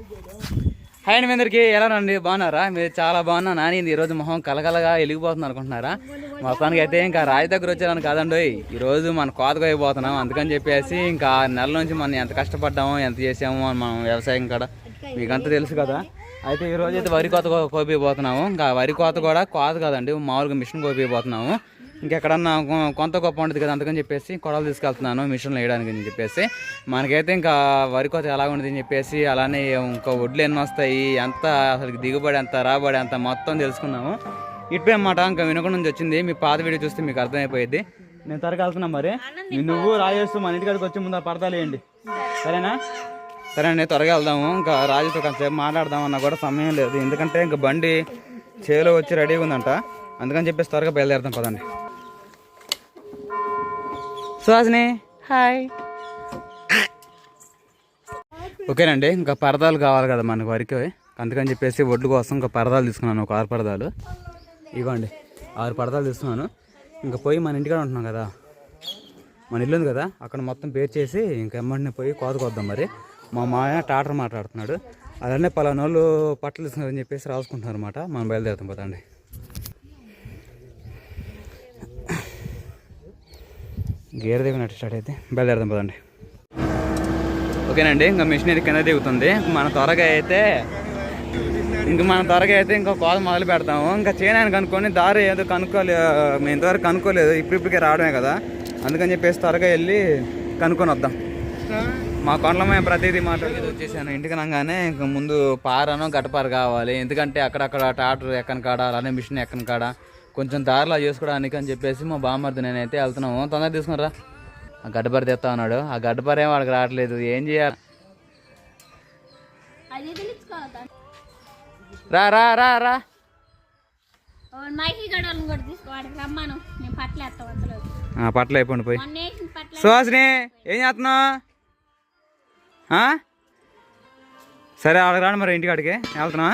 Hi అండి, మీ అందరికీ ఎలా రండి, బాగున్నారా? మీరు చాలా బాగున్నా. నాని ఈరోజు మొహం కలకలగా వెలిగిపోతుంది అనుకుంటున్నారా? మొత్తానికి అయితే ఇంకా రాయి దగ్గర వచ్చారని కాదండి, ఈరోజు మనం కోతకు అయిపోతున్నాం. అందుకని చెప్పేసి ఇంకా 6 నెలల నుంచి మనం ఎంత కష్టపడ్డామో ఎంత చేసామో మనం వ్యవసాయం కూడా మీకంతా తెలుసు కదా. అయితే ఈరోజు అయితే వరి కోత కోపిపోతున్నాము. ఇంకా వరి కోత కూడా కోత కాదండి, మామూలుగా మిషన్ కోపిపోతున్నాము. ఇంకెక్కడన్నా కొంత గొప్ప ఉంటుంది కదా, అందుకని చెప్పేసి కొడలు తీసుకెళ్తున్నాను మిషన్లు వేయడానికి అని చెప్పేసి. మనకైతే ఇంకా వరి కోత ఎలా ఉంటుంది అని చెప్పేసి, అలానే ఇంకా వడ్లు ఎన్ని వస్తాయి, ఎంత అసలు దిగుబడి ఎంత రాబడి ఎంత మొత్తం తెలుసుకున్నాము. ఇటుపై అన్నమాట ఇంకా వినకుండా నుంచి వచ్చింది. మీ పాత వీడియో చూస్తే మీకు అర్థమైపోయింది. నేను త్వరగా వెళ్తున్నా. మరి నువ్వు రాజేస్తూ మన ఇంటికాడికి వచ్చి ముందు పడతాలు వేయండి, సరేనా? సరే అండి, త్వరగా వెళ్దాము. ఇంకా రాజుతో కొంచెంసేపు మాట్లాడదామన్నా కూడా సమయం లేదు, ఎందుకంటే ఇంకా బండి చేలో వచ్చి రెడీగా ఉందంట. అందుకని చెప్పేసి త్వరగా బయలుదేరుతాం పదండి. సుహాసిని హాయ్. ఓకేనండి, ఇంకా పరదాలు కావాలి కదా మనకు వరకు, అందుకని చెప్పేసి ఒడ్లు కోసం ఇంకా పరదాలు తీసుకున్నాను. ఒక 6 పరదాలు ఇవ్వండి, 6 పరదాలు తీసుకున్నాను. ఇంకా పోయి మన ఇంటికాడ ఉంటున్నాం కదా, మన ఇల్లు ఉంది కదా, అక్కడ మొత్తం పేరు చేసి ఇంకా ఎమ్మడిని పోయి కోతకొద్దాం. మరి మా మాయ టాటర్ మాట్లాడుతున్నాడు, అలానే పలానా వాళ్ళు పట్టలు తీసుకున్నారని చెప్పేసి రాసుకుంటున్నారు అనమాట. మనం బయలుదేరుతాం పదండి. గేర్ దిగినట్టు స్టార్ట్ అయితే బయలుదేరదాం పదండి. ఓకేనండి, ఇంకా మిషన్ అయితే కింద దిగుతుంది. మన త్వరగా అయితే ఇంకా కోత మొదలు పెడతాము. ఇంకా చేయడానికి కనుక్కొని దారి ఏదో మేము ఇంతవరకు కనుక్కోలేదు, ఇప్పటికే రావడమే కదా, అందుకని చెప్పేసి త్వరగా వెళ్ళి కనుక్కొని వద్దాం. మా కొండలో మేము ప్రతిదీ మాట్లాడేది వచ్చేసాను. ఇంటికి రాగానే ఇంకా ముందు పారనో గట్టపార కావాలి, ఎందుకంటే అక్కడక్కడ ట్రాక్టర్ ఎక్కని కాడ అలానే మిషన్ ఎక్కని కాడ కొంచెం దారిలో చేసుకోవడానికి అని చెప్పేసి మా బామ్మర్ది నేనైతే వెళ్తున్నాము. తొందరగా తీసుకునిరా, ఆ గడ్డపార తెస్తా ఉన్నాడు. ఆ గడ్డపార ఏం వాడికి రావట్లేదు, ఏం చేయాలి? రా రా రా రా పట్ల అయిపోండి పోయి. సుహాసిని ఏం చేస్తున్నావు? సరే అక్కడికి రాండి, మరి ఇంటికాడికి వెళ్తున్నా.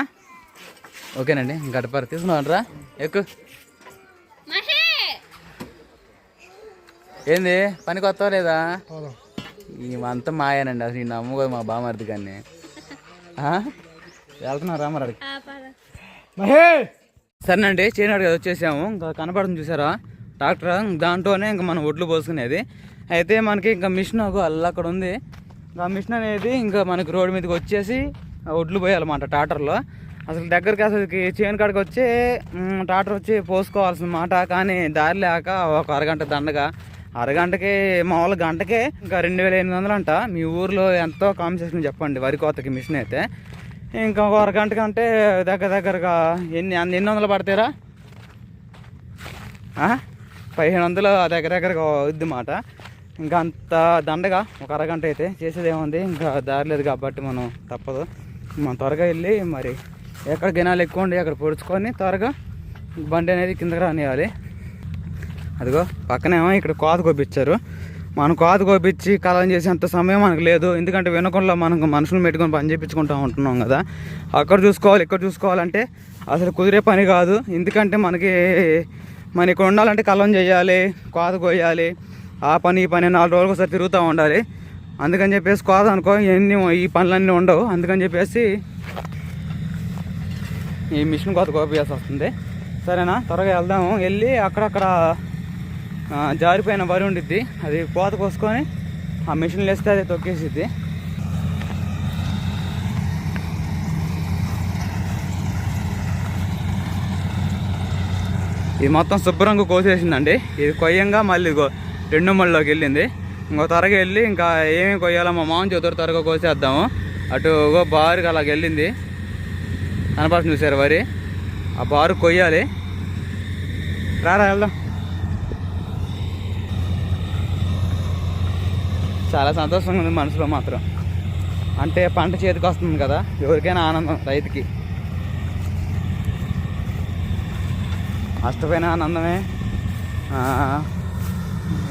ఓకేనండి, గడ్డపార తీసుకున్నాను రా, ఎక్కువ. ఏంది పనికి వస్తావా లేదా? ఇవంతా మాయానండి, అసలు నేను నమ్ముకో మా బామర్ది కానీ. వెళ్తున్నారా మరి? సరేనండి, చేయనాడు కదా వచ్చేసాము. ఇంకా కనపడుతుంది చూసారా ట్రాక్టర్, దాంట్లోనే ఇంకా మనం ఒడ్లు పోసుకునేది. అయితే మనకి ఇంకా మిషన్ అక్కడ ఉంది. ఆ మిషన్ అనేది ఇంకా మనకి రోడ్డు మీదకి వచ్చేసి ఒడ్లు పోయాలన్నమాట ట్రాక్టర్లో. అసలు దగ్గరికి చేను కాడికి వచ్చి ట్రాక్టర్ వచ్చి పోసుకోవాల్సిన మాట, కానీ దారి లేక ఒక అరగంట దండగా, అరగంటకి మామూలు గంటకే ఇంకా 2800 అంట. మీ ఊర్లో ఎంతో కాంపిటీషన్ చెప్పండి వరి కోతకి మిషన్ అయితే. ఇంకా ఒక అరగంట కంటే దగ్గరగా ఎన్ని వందలు పడతారా? 1500 దగ్గరగా వద్దు మాట. ఇంకా అంత దండగా ఒక అరగంట అయితే చేసేది ఏముంది, ఇంకా దారి లేదు కాబట్టి మనం తప్పదు. మనం త్వరగా వెళ్ళి మరి ఎక్కడ గినాలు ఎక్కువ ఉండి అక్కడ పొడుచుకొని త్వరగా బండి అనేది కిందకి రానియాలి. అదిగో పక్కనేమో ఇక్కడ కోత కోపించారు. మనం కోత కోపించి కలం చేసేంత సమయం మనకు లేదు, ఎందుకంటే వినకుండా మనం మనుషులు పెట్టుకొని పని చేయించుకుంటూ ఉంటున్నాం కదా. అక్కడ చూసుకోవాలి ఇక్కడ చూసుకోవాలంటే అసలు కుదిరే పని కాదు. ఎందుకంటే మన ఇక్కడ ఉండాలంటే కలం చేయాలి, కోత కోయాలి, ఆ పని ఈ పని 4 రోజులకు ఒకసారి తిరుగుతూ ఉండాలి. అందుకని చెప్పేసి కోత అనుకో ఈ పనులన్నీ ఉండవు. అందుకని చెప్పేసి ఈ మిషన్ కోత కోపియాల్సి వస్తుంది. సరేనా, త్వరగా వెళ్దాము. వెళ్ళి అక్కడక్కడ జారిపోయిన వరి ఉండిద్ది, అది కోత కోసుకొని ఆ మిషన్లు వేస్తే అది తొక్కేసిద్ది. ఇది మొత్తం శుభ్రంగా కోసేసిందండి. ఇది కొయ్యంగా మళ్ళీ 2 మళ్ళలోకి వెళ్ళింది. ఇంకో త్వరగా వెళ్ళి ఇంకా ఏమేమి కొయ్యాలో మా మామ చెబుతారు, త్వరగా కోసేద్దాము. అటు బారుగా అలాగ వెళ్ళింది, కనపడుతుంది చూసారు వరి, ఆ బారు కొయ్యాలి. రారా వెళ్దాం. చాలా సంతోషంగా ఉంది మనసులో మాత్రం, అంటే పంట చేతికి వస్తుంది కదా, ఎవరికైనా ఆనందం రైతుకి. నష్టపోయిన ఆనందమే,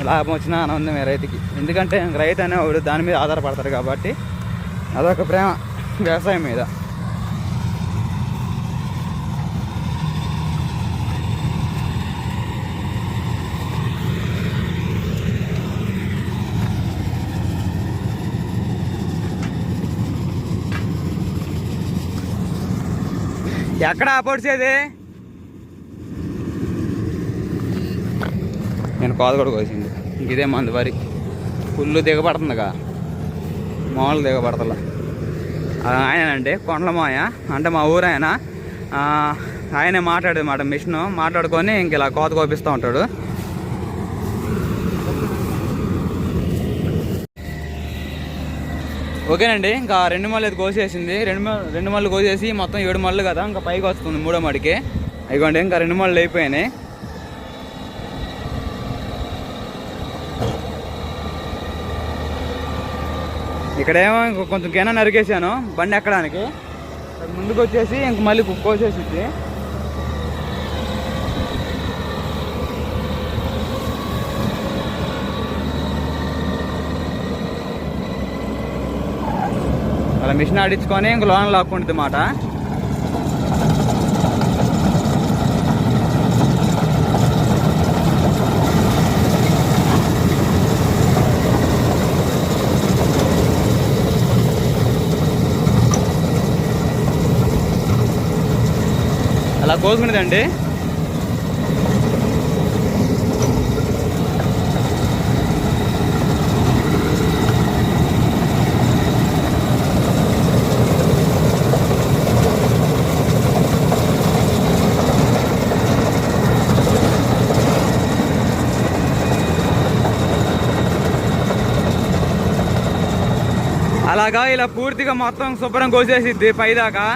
లాభం వచ్చిన ఆనందమే రైతుకి. ఎందుకంటే రైతు అనేవాడు దాని మీద ఆధారపడతారు కాబట్టి అదొక ప్రేమ వ్యవసాయం మీద. ఎక్కడ పొడిచేది? నేను కోత కూడా కోసింది. ఇంక ఇదే మంది వరి ఫుల్ దిగబడుతుందిగా, మామూలు దిగబడతలా. ఆయనండి కొండలమాయ, అంటే మా ఊరు ఆయనే మాట్లాడేది మాట. మిషన్ మాట్లాడుకొని ఇంక ఇలా కోత కోపిస్తూ ఉంటాడు. ఓకేనండి, ఇంకా 2 మళ్ళు అయితే కోసేసింది. 2 మళ్ళు కోసేసి మొత్తం 7 మళ్ళు కదా, ఇంకా పైకి వస్తుంది 3వ మడికి. అయిపోండి, ఇంకా 2 మళ్ళు అయిపోయినాయి. ఇక్కడేమో ఇంక కొంచెం కెన నరికేసాను బండి ఎక్కడానికి. ముందుకు వచ్చేసి ఇంక మళ్ళీ కోసేసిద్ది. అలా మిషన్ ఆడించుకొని ఇంక లోన లాక్కుంటుంది అన్నమాట. అలా కోసుకునేదండి. అలాగా ఇలా పూర్తిగా మొత్తం శుభ్రం కోసేసిద్ది పైదాకా.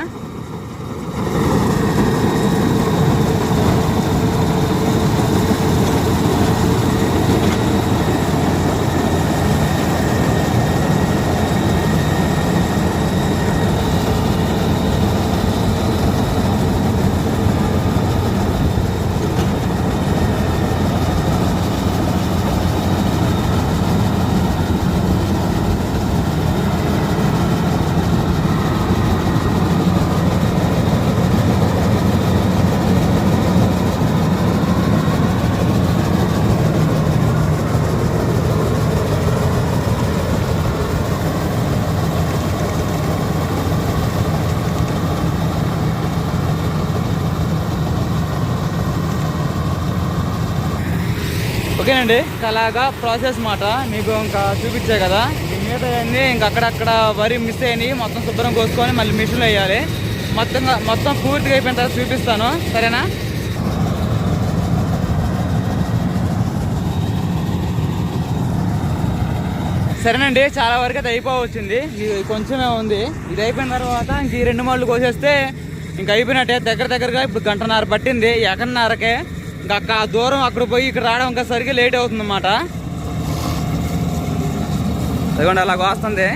ఓకేనండి, అలాగా ప్రాసెస్ మాట మీకు ఇంకా చూపించే కదా. ఈ మిగతా అన్నీ ఇంకా అక్కడక్కడ వరి మిస్ అయ్యి మొత్తం శుభ్రం కోసుకొని మళ్ళీ మిషన్లో వేయాలి. మొత్తం పూర్తిగా అయిపోయిన తర్వాత చూపిస్తాను, సరేనా? సరేనండి, చాలా వరకు అయితే అయిపోవచ్చింది. ఇది కొంచెమే ఉంది. ఇది అయిపోయిన తర్వాత ఇంక ఈ 2 మళ్ళు కోసేస్తే ఇంక అయిపోయినట్టే. దగ్గరగా ఇప్పుడు 1.5 గంట పట్టింది. 1.5కే ఇంకా దూరం అక్కడ పోయి ఇక్కడ రావడం ఇంకా సరిగ్గా లేట్ అవుతుందన్నమాట. అదిగోండి అలాగ వస్తుంది.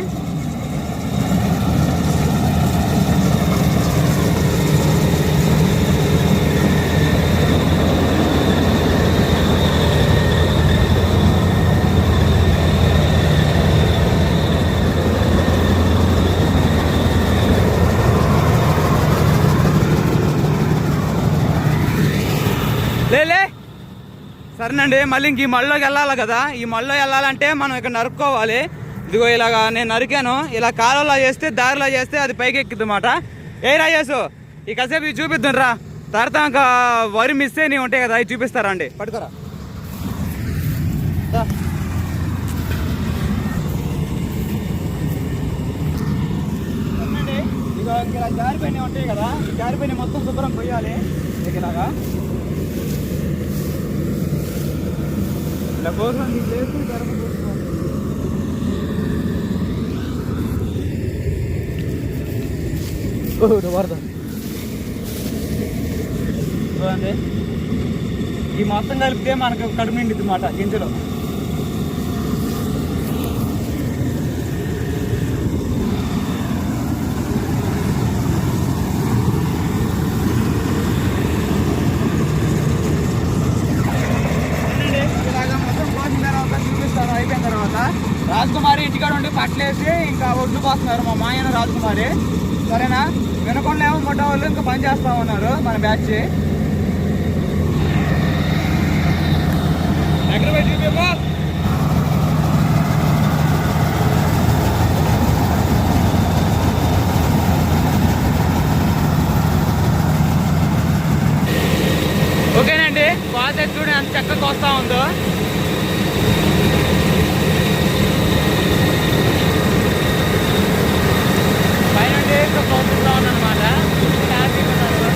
లే సరేనండి, మళ్ళీ ఇంక ఈ మళ్ళీకి వెళ్ళాలి కదా. ఈ మళ్ళీ వెళ్ళాలంటే మనం ఇక్కడ నరుక్కోవాలి. ఇదిగో ఇలాగా నేను నరికాను. ఇలా కాలువలో చేస్తే, దారిలో చేస్తే అది పైకి ఎక్కిద్ది అన్నమాట. ఏ రాజేసు ఈ కాసేపు ఇవి చూపిద్దాం రా. తర్వాత ఇంకా వరి మిస్ అయ్యి ఉంటాయి కదా, అవి చూపిస్తారా అండి. పట్టుకోరా. ఇదిగో ఇలా జారిపోయినవి ఉంటాయి కదా, జారిపోయిన మొత్తం శుభ్రం పోయాలి. ఇలాగా ఇలా కోసం చేసి వాడదాం. చూడండి, ఈ మొత్తం కలిపితే మనకు కడుపు నిండిద్ది మాట గింజలు. అయిపోయిన తర్వాత రాజకుమారి ఇంటికాడ ఉండి పట్లేసి ఇంకా ఒడ్లు పోస్తున్నారు మా మాయన రాజకుమారి. సరేనా? వినకుండా ఏమో మొట్ట వాళ్ళు ఇంకా పని చేస్తా ఉన్నారు మన బ్యాచ్. ఎక్కడ పెట్టి క్లాత్ అయితే చూడండి ఎంత చక్కగా వస్తూ ఉందో. పైన ఇంకా పోతుందా ఉందన్నమాట. హ్యాపీగా ఉన్నారు.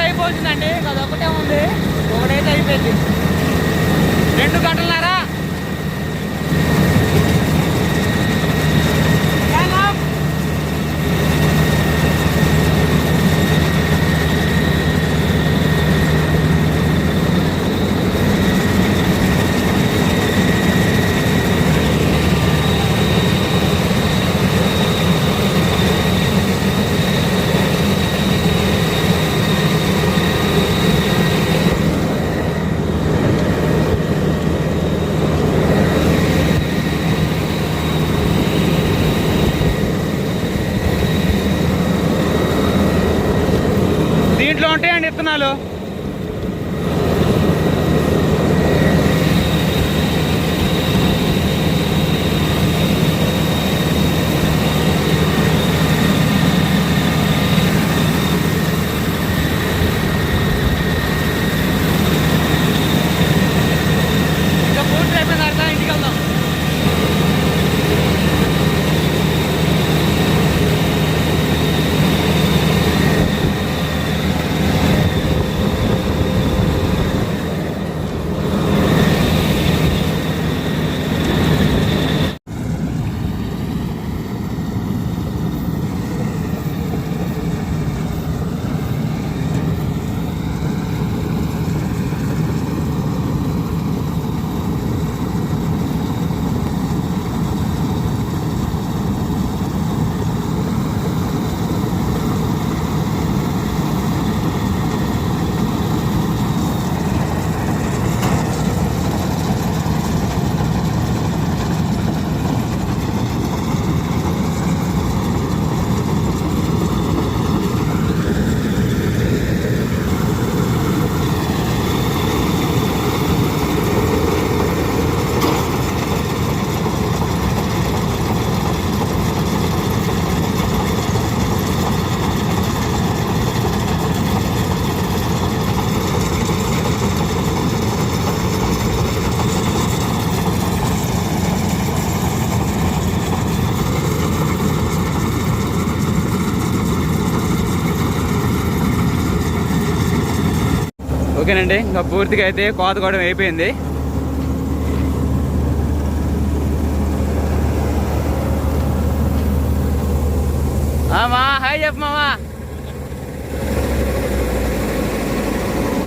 అయిపోతుందండి. అదొకటే ఉంది, ఒకటైతే అయిపోయింది. 2 గంటలన్నర. దీంట్లో ఉంటాయండి విత్తనాలు. ఇంకా పూర్తి అయిపోయిన తర్వాత ఇంటికి వెళ్దాం. ఓకేనండి, ఇంకా పూర్తిగా అయితే కోత కూడా అయిపోయింది. మామా హాయ్ చెప్పు మామా.